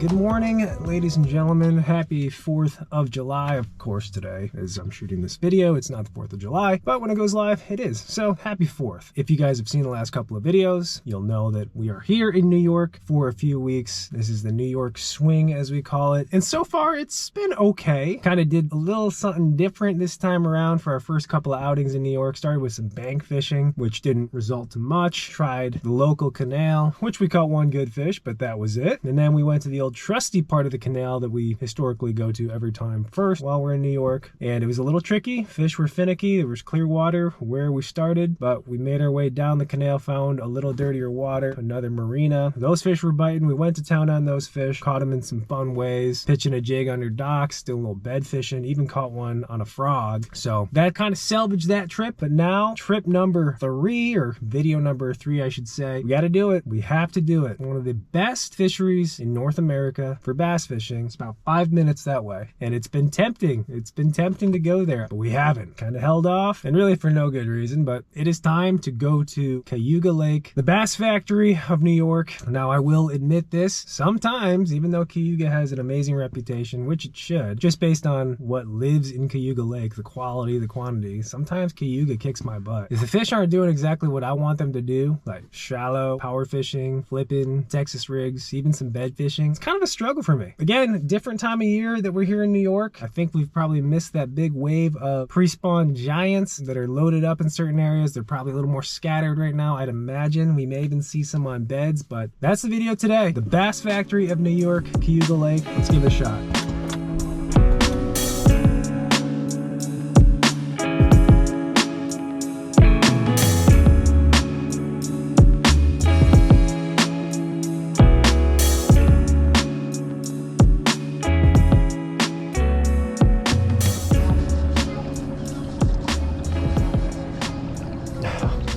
Good morning, ladies and gentlemen. Happy 4th of July. Of course, today, as I'm shooting this video, it's not the 4th of July, but when it goes live, it is. So happy 4th. If you guys have seen the last couple of videos, you'll know that we are here in New York for a few weeks. This is the New York swing, as we call it. And so far, it's been okay. Kind of did a little something different this time around for our first couple of outings in New York. Started with some bank fishing, which didn't result to much. Tried the local canal, which we caught one good fish, but that was it. And then we went to the old trusty part of the canal that we historically go to every time first while we're in New York. And it was a little tricky. Fish were finicky. There was clear water where we started, but we made our way down the canal, found a little dirtier water, another marina. Those fish were biting. We went to town on those fish, caught them in some fun ways, pitching a jig under docks, doing a little bed fishing, even caught one on a frog. So that kind of salvaged that trip. But now trip number 3, or video number 3, I should say, we got to do it. We have to do it. One of the best fisheries in North America for bass fishing. It's about 5 minutes that way, and it's been tempting. It's been tempting to go there, but we haven't. Kind of held off, and really for no good reason. But it is time to go to Cayuga Lake, the bass factory of New York. Now, I will admit this, sometimes, even though Cayuga has an amazing reputation, which it should, just based on what lives in Cayuga Lake, the quality, the quantity, sometimes Cayuga kicks my butt. If the fish aren't doing exactly what I want them to do, like shallow, power fishing, flipping, Texas rigs, even some bed fishing, it's kind of a struggle for me. Again, different time of year that we're here in New York. I think we've probably missed that big wave of pre-spawn giants that are loaded up in certain areas. They're probably a little more scattered right now, I'd imagine. We may even see some on beds, but that's the video today. The Bass Factory of New York, Cayuga Lake. Let's give it a shot.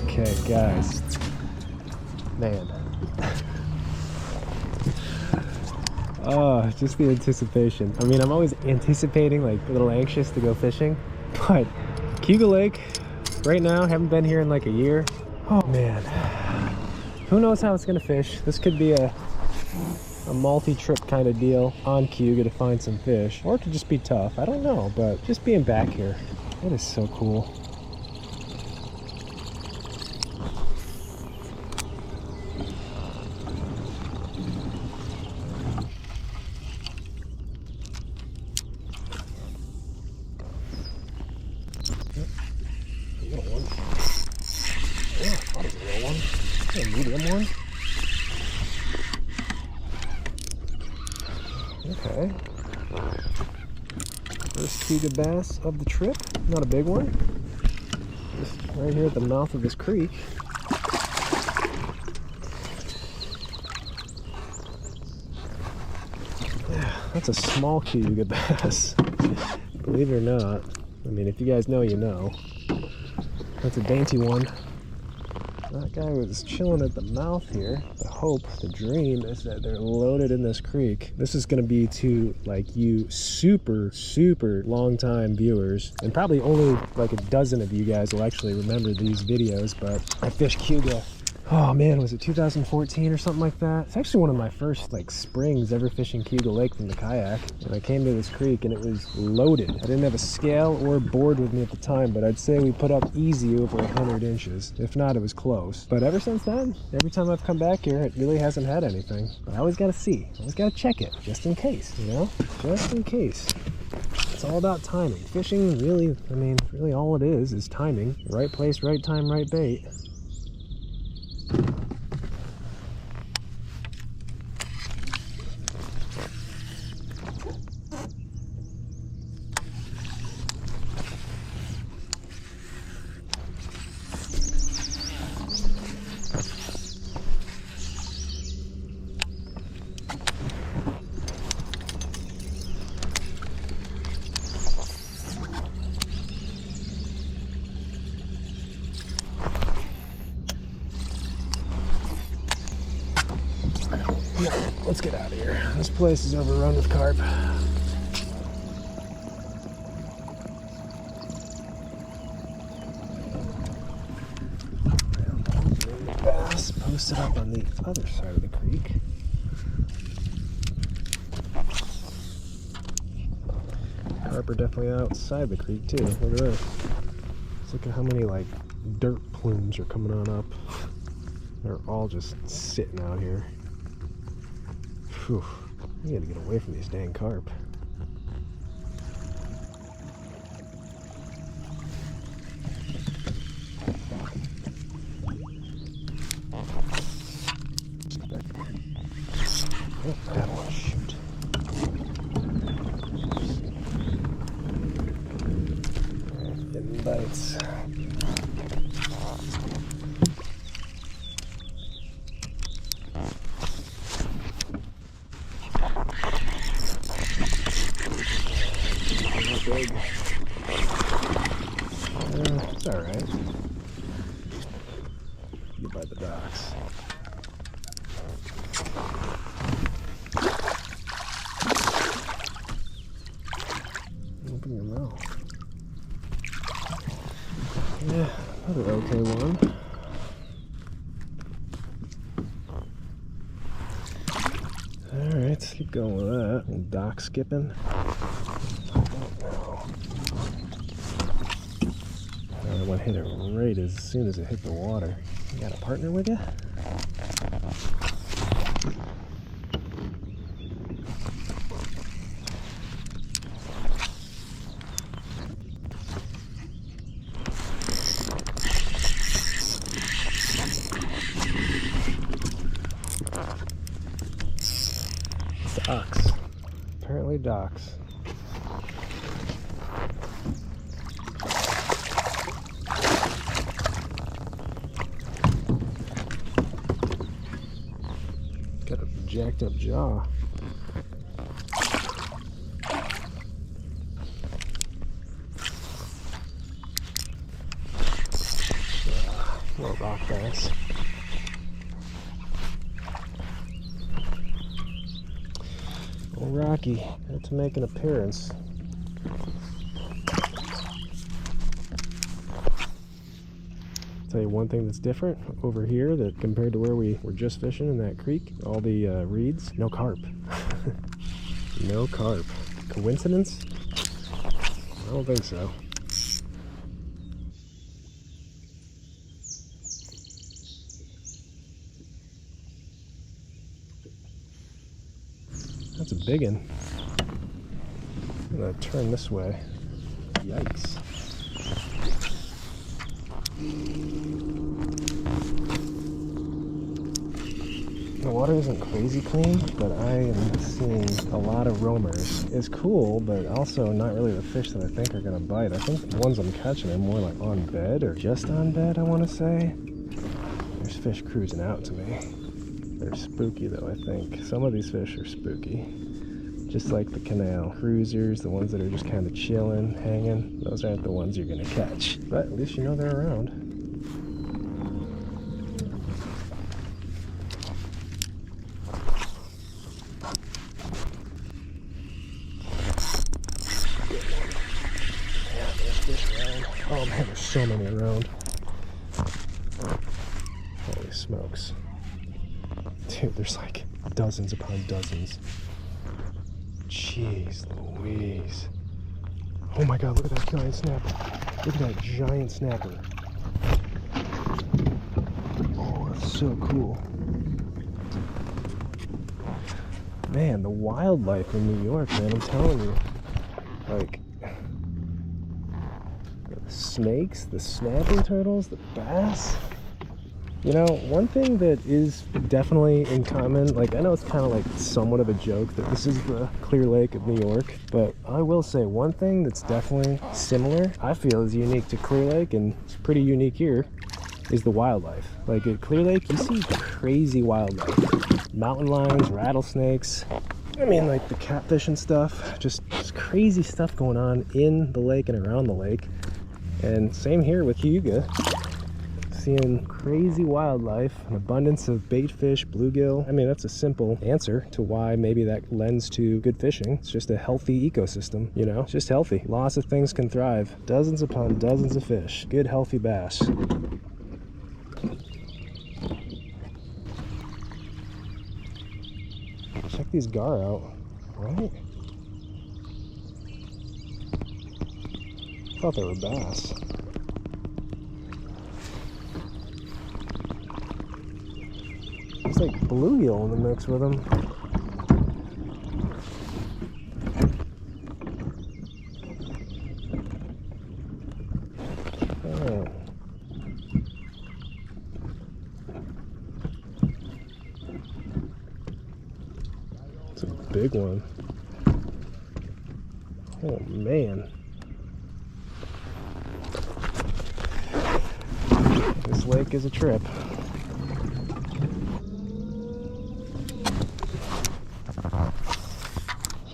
Okay, guys, man, oh, just the anticipation. I mean, I'm always anticipating, like a little anxious to go fishing, but Cayuga Lake right now, haven't been here in like a year. Oh man, who knows how it's gonna fish. This could be a multi-trip kind of deal on Cayuga to find some fish, or it could just be tough. I don't know, but just being back here, it is so cool. A medium one. Okay. First Cayuga bass of the trip. Not a big one. Just right here at the mouth of this creek. Yeah, that's a small Cayuga bass. Believe it or not. I mean, if you guys know, you know. That's a dainty one. That guy was chilling at the mouth here. The hope, the dream is that they're loaded in this creek. This is gonna be to like you super long time viewers, and probably only like a dozen of you guys will actually remember these videos, but I fished Cayuga, oh man, was it 2014 or something like that? It's actually one of my first like springs ever fishing Cayuga Lake from the kayak. And I came to this creek and it was loaded. I didn't have a scale or board with me at the time, but I'd say we put up easy over 100 inches. If not, it was close. But ever since then, every time I've come back here, it really hasn't had anything. But I always gotta see, I always gotta check it, just in case, you know? Just in case. It's all about timing. Fishing really, I mean, really all it is timing. Right place, right time, right bait. Yeah, let's get out of here. This place is overrun with carp. Bass posted up on the other side of the creek. Carp are definitely outside the creek too. Look at this. Look at how many like dirt plumes are coming on up. They're all just sitting out here. Phew. You gotta get away from these dang carp. Oh, that one, shoot. Getting bites. Big. It's alright. Get by the docks. Open your mouth. Yeah, another okay one. Alright, let's keep going with that. And dock skipping. That one hit it right as soon as it hit the water. You got a partner with you? Docks. Apparently docks. Got a jacked up jaw. More rock bass. Old Rocky had to make an appearance. Tell you one thing that's different over here that compared to where we were just fishing in that creek, all the reeds, no carp. No carp. Coincidence? I don't think so. That's a big one. I'm gonna turn this way. Yikes. The water isn't crazy clean, but I am seeing a lot of roamers. It's cool, but also not really the fish that I think are gonna bite. I think the ones I'm catching are more like on bed or just on bed, I wanna say. There's fish cruising out to me. They're spooky though, I think. Some of these fish are spooky. Just like the canal cruisers, the ones that are just kind of chilling, hanging, those aren't the ones you're gonna catch. But at least you know they're around. Yeah, there's fish around. Oh man, there's so many around. Holy smokes. Dude, there's like dozens upon dozens. Jeez Louise. Oh my god, look at that giant snapper. Look at that giant snapper. Oh, that's so cool. Man, the wildlife in New York, man, I'm telling you. Like, the snakes, the snapping turtles, the bass. You know, one thing that is definitely in common, like I know it's kind of like somewhat of a joke that this is the Clear Lake of New York, but I will say one thing that's definitely similar, I feel is unique to Clear Lake, and it's pretty unique here, is the wildlife. Like at Clear Lake, you see crazy wildlife. Mountain lions, rattlesnakes, I mean like the catfish and stuff, just crazy stuff going on in the lake and around the lake. And same here with Cayuga. Seeing crazy wildlife, an abundance of bait fish, bluegill. I mean, that's a simple answer to why maybe that lends to good fishing. It's just a healthy ecosystem, you know? It's just healthy. Lots of things can thrive. Dozens upon dozens of fish. Good, healthy bass. Check these gar out, right? thought they were bass. There's like bluegill in the mix with them. Oh. It's a big one. Oh man. This lake is a trip.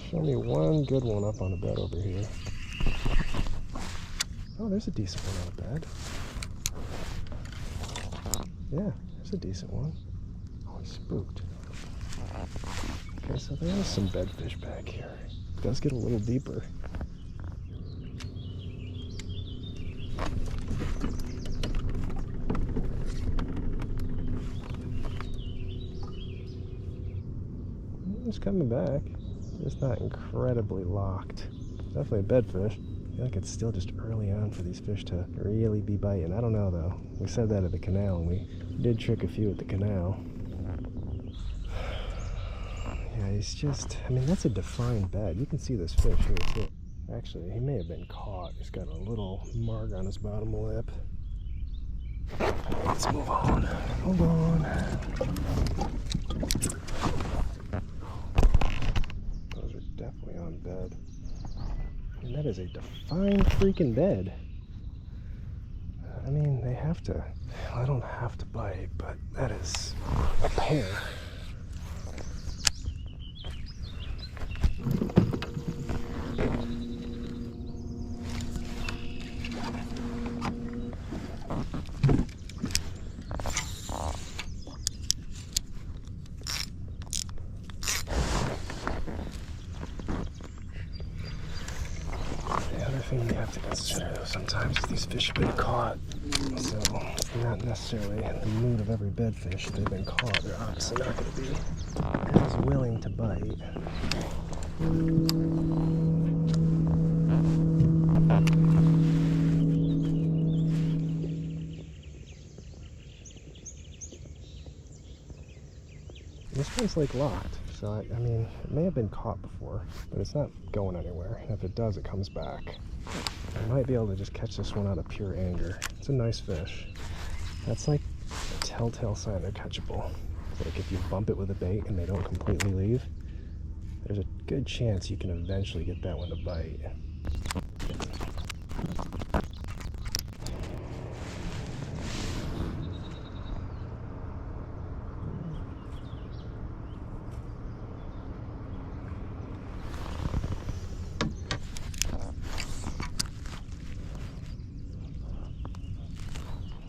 Show me one good one up on the bed over here. Oh, there's a decent one on the bed. Yeah, there's a decent one. Oh, he's spooked. Okay, so there is some bedfish back here. It does get a little deeper. It's coming back. It's not incredibly locked. Definitely a bedfish. I feel like it's still just early on for these fish to really be biting. I don't know though. We said that at the canal, and we did trick a few at the canal. Yeah, he's just, I mean, that's a defined bed. You can see this fish here too. Actually, he may have been caught. He's got a little mark on his bottom lip. Let's move on. Hold on. Those are definitely on bed. And that is a defined freaking bed. I mean, they have to, I don't have to bite, but that is a pair. Thing you have to consider though sometimes is these fish have been caught, so they're not necessarily in the mood of every bedfish. If they've been caught, they're obviously not going to be as willing to bite. This one's like locked, so I mean, it may have been caught before, but it's not going anywhere. And if it does, it comes back. I might be able to just catch this one out of pure anger. It's a nice fish. That's like a telltale sign they're catchable. Like if you bump it with a bait and they don't completely leave, there's a good chance you can eventually get that one to bite.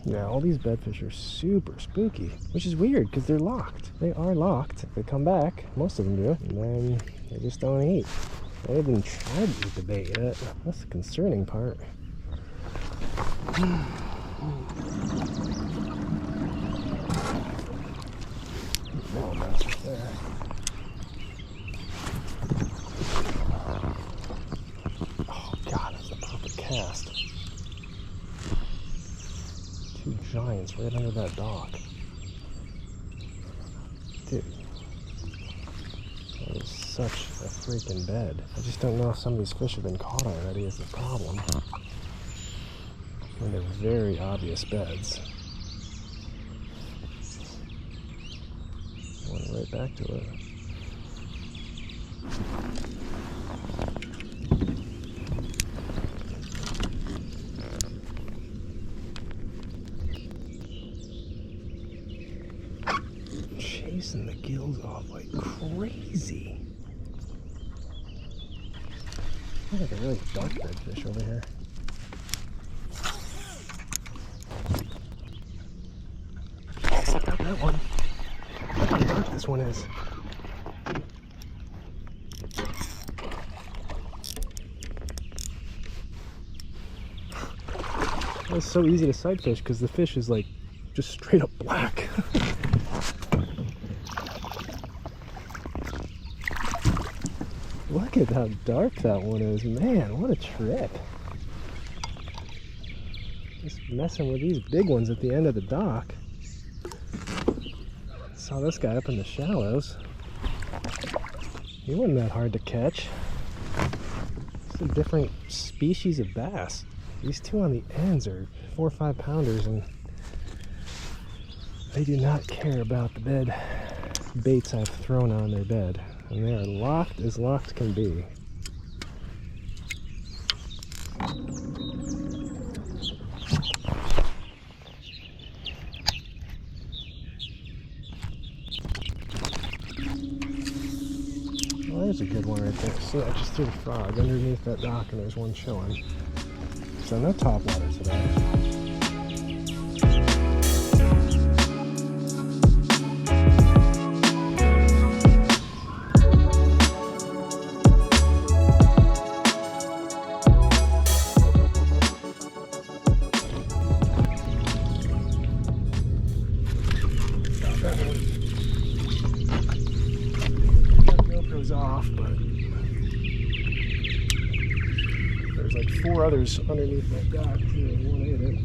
Yeah, all these bedfish are super spooky, which is weird because they're locked. They are locked. If they come back, most of them do, and then they just don't eat. They haven't tried to eat the bait yet. That's the concerning part. Oh, that's right there. Oh God, that's the perfect cast. Two giants right under that dock. Dude. That is such a freaking bed. I just don't know if some of these fish have been caught already is the problem. And they're very obvious beds. Went right back to it. Chasing the gills off like crazy. Look at a really dark redfish over here. Got that one. Look how dark this one is. It's so easy to sight fish because the fish is like just straight up black. Look at how dark that one is. Man, what a trip. Just messing with these big ones at the end of the dock. Saw this guy up in the shallows. He wasn't that hard to catch. It's a different species of bass. These two on the ends are 4 or 5 pounders, and they do not care about the bed baits I've thrown on their bed. And they are locked as locked can be. Well, there's a good one right there. So I just threw the frog underneath that dock, and there's one chilling. So no topwater today. GoPro's off, but there's like 4 others underneath that dock too, and one ate it.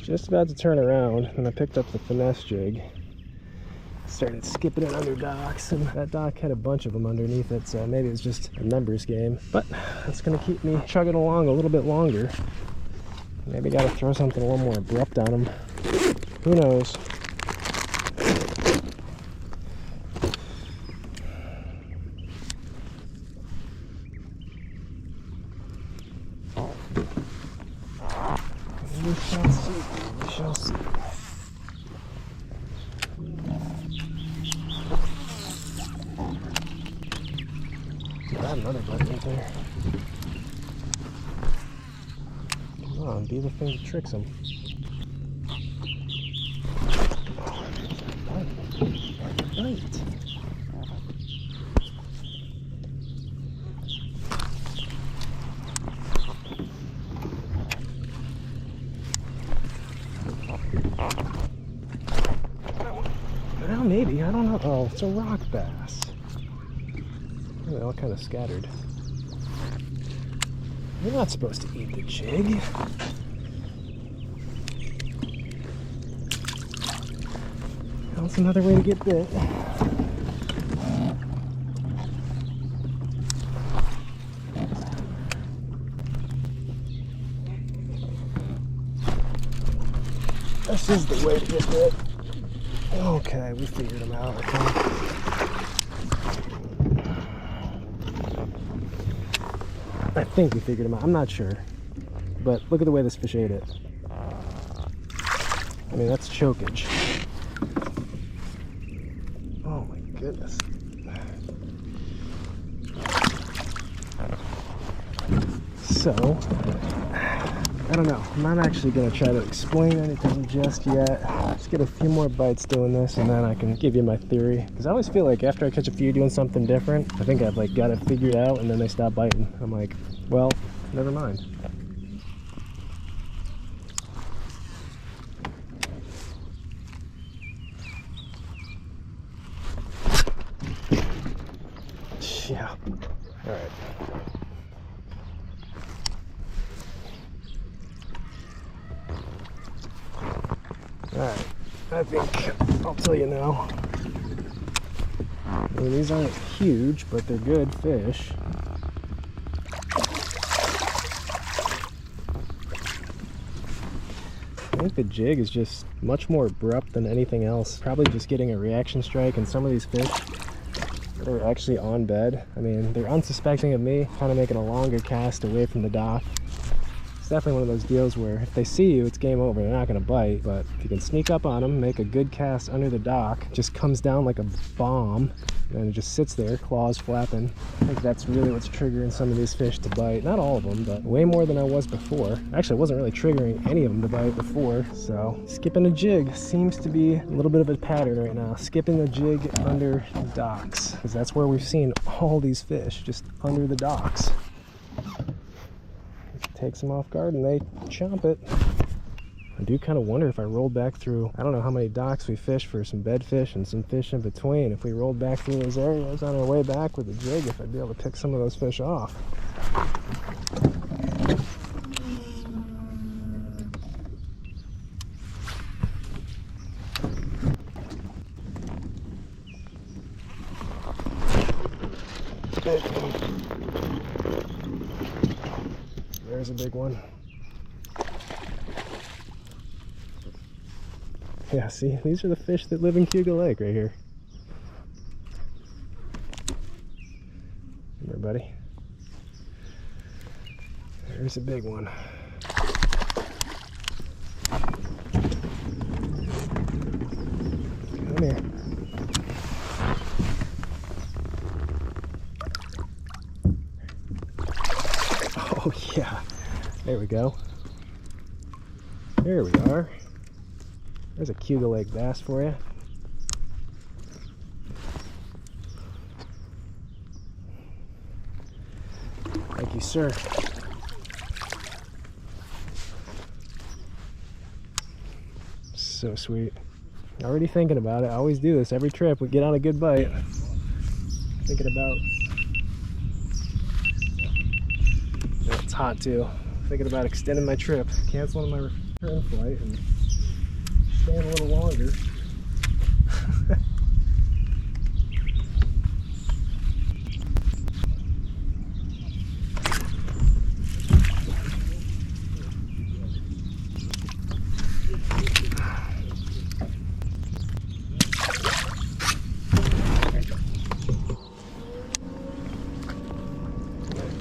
Just about to turn around, and I picked up the finesse jig. Started skipping it under docks, and that dock had a bunch of them underneath it, so maybe it was just a numbers game. But that's gonna keep me chugging along a little bit longer. Maybe gotta throw something a little more abrupt on them. Who knows? We shall see. We shall see. Got another bite right there. Come on, be the thing that tricks him. Right. Well, maybe. I don't know. Oh, it's a rock bass. They're all kind of scattered. You're not supposed to eat the jig. That's another way to get bit. This is the way to get bit. Okay, we figured him out, I think. I think we figured him out. I'm not sure. But look at the way this fish ate it. I mean, that's chokage. Oh my goodness. So, I don't know. I'm not actually going to try to explain anything just yet. Just get a few more bites doing this, and then I can give you my theory. Because I always feel like after I catch a few doing something different, I think I've like got it figured out, and then they stop biting. I'm like, well, never mind. Yeah. All right. Alright, I think I'll tell you now. I mean, these aren't huge, but they're good fish. I think the jig is just much more abrupt than anything else. Probably just getting a reaction strike, and some of these fish that are actually on bed, I mean, they're unsuspecting of me, kind of making a longer cast away from the dock. It's definitely one of those deals where if they see you, it's game over. They're not going to bite, but if you can sneak up on them, make a good cast under the dock, just comes down like a bomb, And it just sits there, claws flapping. I think that's really what's triggering some of these fish to bite. Not all of them, but way more than I was before. Actually, I wasn't really triggering any of them to bite before. So skipping a jig seems to be a little bit of a pattern right now. Skipping the jig under docks, because that's where we've seen all these fish, just under the docks. It takes them off guard and they chomp it. I do kind of wonder if I rolled back through, I don't know how many docks we fished for some bedfish and some fish in between. If we rolled back through those areas on our way back with a jig, if I'd be able to pick some of those fish off. There's a big one. Yeah, see, these are the fish that live in Cayuga Lake right here. Come here, buddy. There's a big one. Come here. Oh, yeah. There we go. There we are. There's a Cayuga Lake bass for you. Thank you, sir. So sweet. Already thinking about it. I always do this every trip. We get on a good bite. Thinking about... Yeah, it's hot too. Thinking about extending my trip. Canceling my return flight and staying a little longer.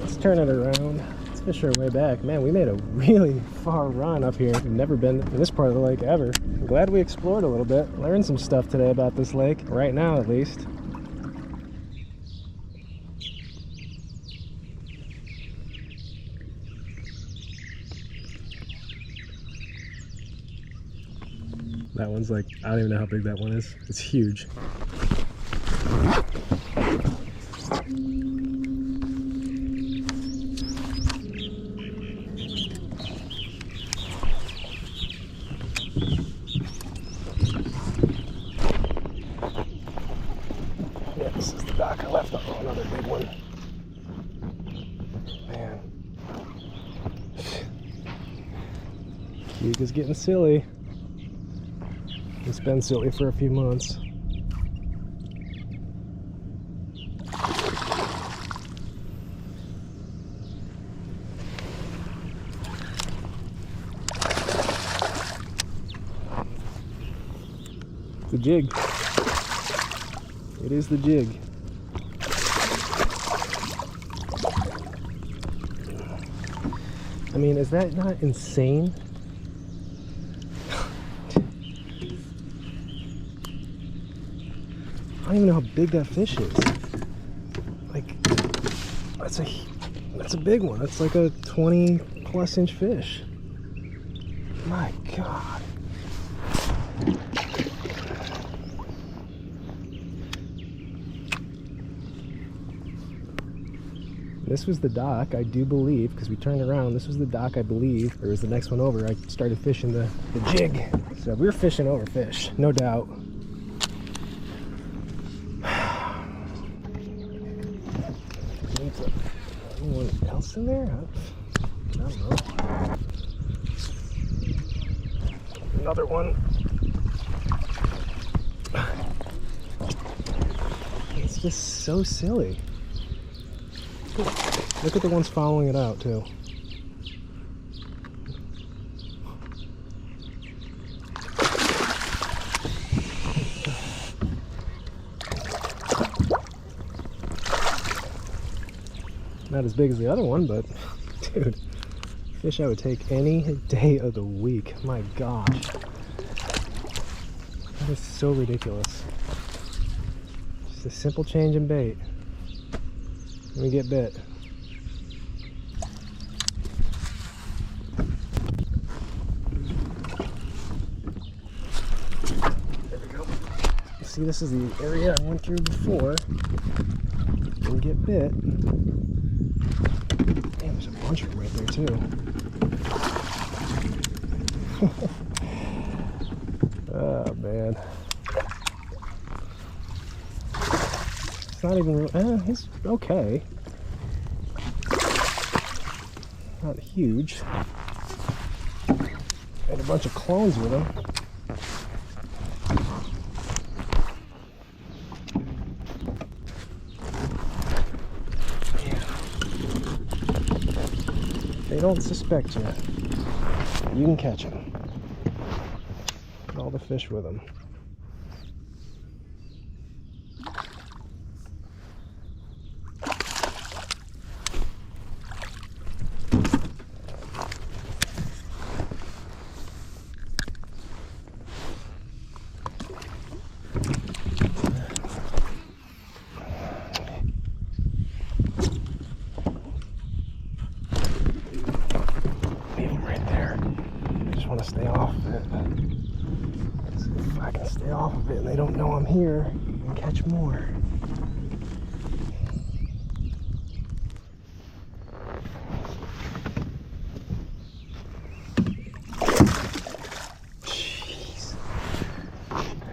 Let's turn it around. Let's fish our way back. Man, we made a really far run up here. We've never been in this part of the lake ever. I'm glad we explored a little bit. Learned some stuff today about this lake, right now at least. That one's like, I don't even know how big that one is. It's huge. Yeah, this is the dock I left. Oh, another big one. Man. Cayuga's getting silly. It's been silly for a few months. It's a jig. It is the jig. I mean, is that not insane? I don't even know how big that fish is. Like, that's a big one. That's like a 20+ inch fish. My God. This was the dock, I do believe, because we turned around. This was the dock, I believe, or was the next one over. I started fishing the jig. So we were fishing over fish, no doubt. Anyone else in there? I don't know. Another one. It's just so silly. Look at the ones following it out too. Not as big as the other one, but dude, fish I would take any day of the week. My gosh. That is so ridiculous. Just Just a simple change in bait. And we get bit. There we go. See, this is the area I went through before. And get bit. Damn, there's a bunch of them right there too. Oh man. It's not even real. He's okay. Not huge. And a bunch of clones with him. They don't suspect you. You can catch them. Put all the fish with them. Stay off of it. See if I can stay off of it and they don't know I'm here and catch more. Jeez.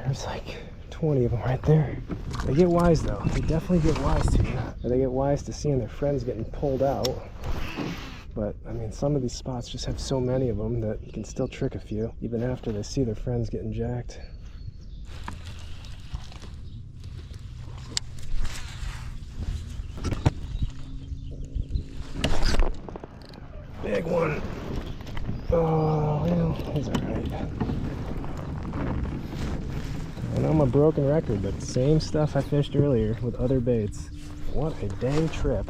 There's like 20 of them right there. They get wise though. They definitely get wise to you. They get wise to seeing their friends getting pulled out. But, I mean, some of these spots just have so many of them that you can still trick a few, even after they see their friends getting jacked. Big one. Oh, well, he's alright. I know I'm a broken record, but same stuff I fished earlier with other baits. What a dang trip.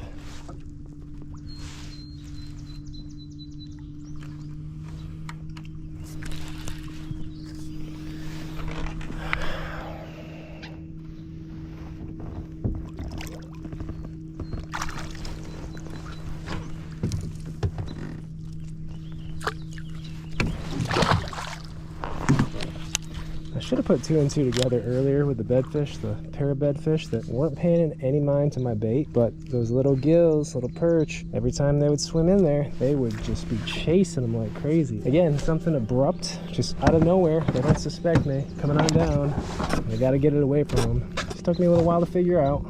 Should have put 2 and 2 together earlier with the bedfish, the pair of bedfish that weren't paying any mind to my bait, but those little gills, little perch, every time they would swim in there, they would just be chasing them like crazy. Again, something abrupt, just out of nowhere. They don't suspect me. Coming on down. I gotta get it away from them. Just took me a little while to figure out.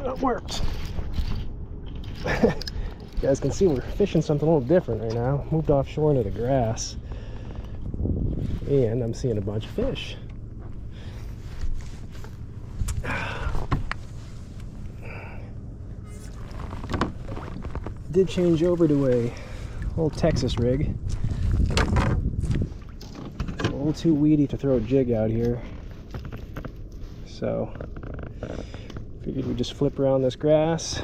It worked. You guys can see we're fishing something a little different right now. Moved offshore into the grass. And I'm seeing a bunch of fish. Did change over to a old Texas rig. It's a little too weedy to throw a jig out here. So figured we'd just flip around this grass.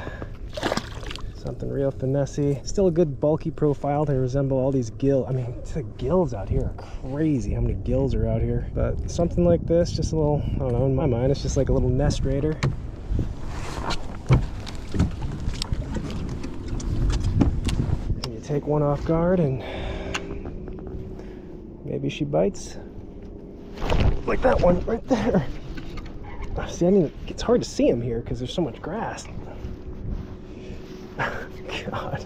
Something real finessey. Still a good bulky profile to resemble all these gills. I mean, the gills out here are crazy how many gills are out here. But something like this, just a little, I don't know, in my mind, it's just like a little nest raider. And you take one off guard and maybe she bites. Like that one right there. See, I mean, it's hard to see them here because there's so much grass. God.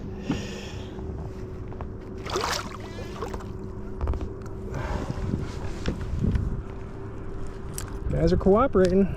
You guys are cooperating.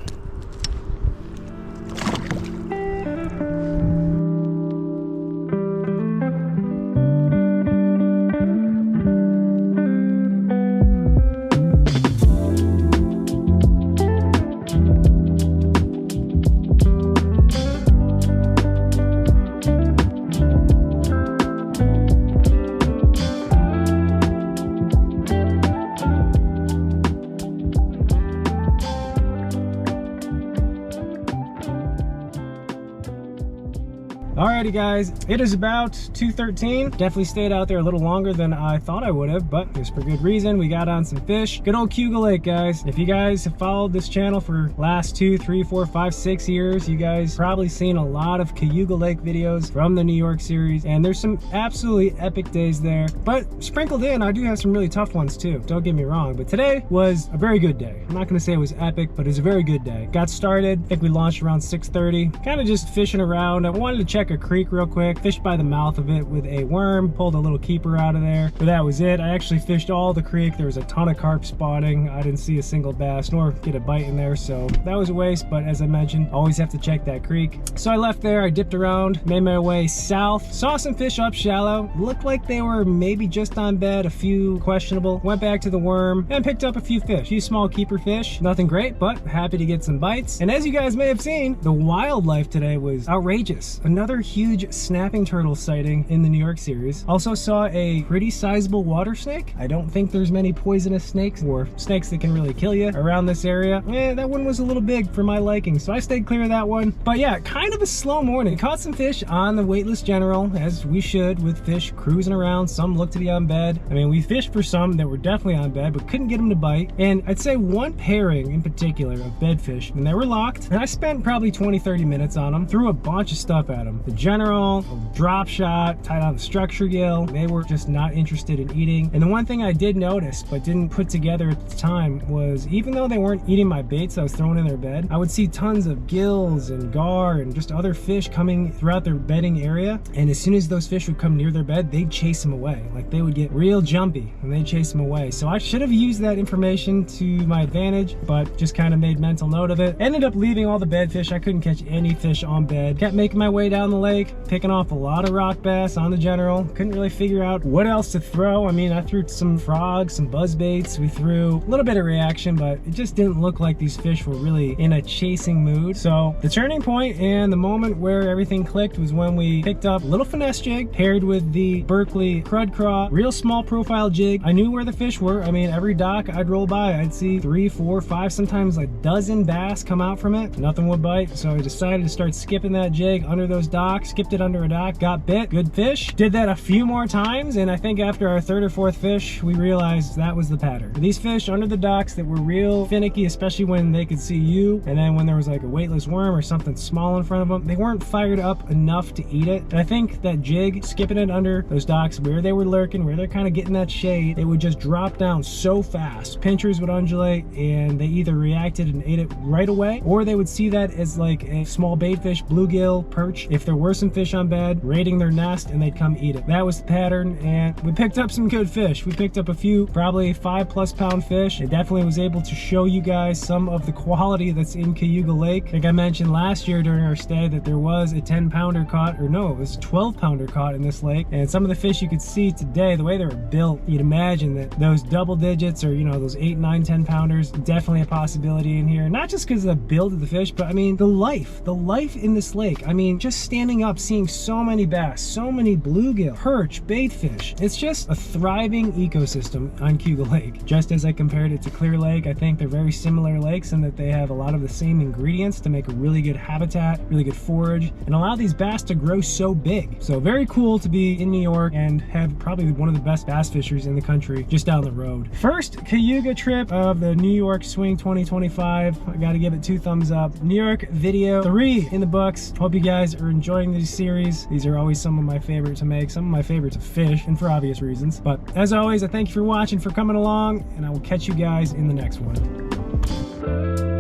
Alrighty guys, it is about 2:13. Definitely stayed out there a little longer than I thought I would have, but it's for good reason. We got on some fish. Good old Cayuga Lake, guys. If you guys have followed this channel for last 2, 3, 4, 5, 6 years, you guys probably seen a lot of Cayuga Lake videos from the New York series, and there's some absolutely epic days there. But sprinkled in, I do have some really tough ones too. Don't get me wrong, but today was a very good day. I'm not gonna say it was epic, but it was a very good day. Got started, I think we launched around 6:30. Kind of just fishing around. I wanted to check a creek real quick, fished by the mouth of it with a worm, pulled a little keeper out of there, but that was it. I actually fished all the creek. There was a ton of carp spawning. I didn't see a single bass nor get a bite in there, so that was a waste. But as I mentioned, always have to check that creek. So I left there, I dipped around, made my way south, saw some fish up shallow, looked like they were maybe just on bed, a few questionable, went back to the worm and picked up a few fish, a few small keeper fish. Nothing great, but happy to get some bites. And as you guys may have seen, the wildlife today was outrageous. Another huge snapping turtle sighting in the New York series. Also saw a pretty sizable water snake. I don't think there's many poisonous snakes or snakes that can really kill you around this area. That one was a little big for my liking, so I stayed clear of that one. But yeah, kind of a slow morning. Caught some fish on the Weightless General, as we should, with fish cruising around. Some looked to be on bed. I mean, we fished for some that were definitely on bed, but couldn't get them to bite. And I'd say one pairing in particular of bedfish, and they were locked. And I spent probably 20-30 minutes on them. Threw a bunch of stuff at them. The General, a drop shot, tied on the structure gill. They were just not interested in eating. And the one thing I did notice, but didn't put together at the time, was even though they weren't eating my baits I was throwing in their bed, I would see tons of gills and gar and just other fish coming throughout their bedding area. And as soon as those fish would come near their bed, they'd chase them away. Like, they would get real jumpy and they'd chase them away. So I should have used that information to my advantage, but just kind of made mental note of it. Ended up leaving all the bed fish. I couldn't catch any fish on bed. Kept making my way down the lake, picking off a lot of rock bass on the General. Couldn't really figure out what else to throw. I mean, I threw some frogs, some buzz baits. We threw a little bit of reaction, but it just didn't look like these fish were really in a chasing mood. So the turning point and the moment where everything clicked was when we picked up a little finesse jig paired with the Berkley Crud Craw, real small profile jig. I knew where the fish were. I mean, every dock I'd roll by, I'd see 3, 4, 5, sometimes a dozen bass come out from it. Nothing would bite, so I decided to start skipping that jig under those docks. Skipped it under a dock, got bit, good fish. Did that a few more times, and I think after our 3rd or 4th fish, we realized that was the pattern. These fish under the docks that were real finicky, especially when they could see you, and then when there was like a weightless worm or something small in front of them, they weren't fired up enough to eat it. And I think that jig, skipping it under those docks where they were lurking, where they're kind of getting that shade, they would just drop down so fast. Pinchers would undulate, and they either reacted and ate it right away, or they would see that as like a small baitfish, bluegill, perch. If there were some fish on bed, raiding their nest, and they'd come eat it. That was the pattern, and we picked up some good fish. We picked up a few, probably 5+ pound fish. It definitely was able to show you guys some of the quality that's in Cayuga Lake. I think I mentioned last year during our stay that there was a 10-pounder caught, or no, it was a 12-pounder caught in this lake. And some of the fish you could see today, the way they were built, you'd imagine that those double digits, or those 8, 9, 10-pounders, definitely a possibility in here. Not just because of the build of the fish, but I mean the life in this lake. I mean, just standing up, seeing so many bass, so many bluegill, perch, baitfish. It's just a thriving ecosystem on Cayuga Lake. Just as I compared it to Clear Lake, I think they're very similar lakes in that they have a lot of the same ingredients to make a really good habitat, really good forage, and allow these bass to grow so big. So very cool to be in New York and have probably one of the best bass fishers in the country just down the road. First Cayuga trip of the New York Swing 2025. I gotta give it 2 thumbs up. New York video 3 in the books. Hope you guys are enjoying these series. These are always some of my favorite to make, some of my favorite to fish, and for obvious reasons. But as always, I thank you for watching, for coming along, and I will catch you guys in the next one.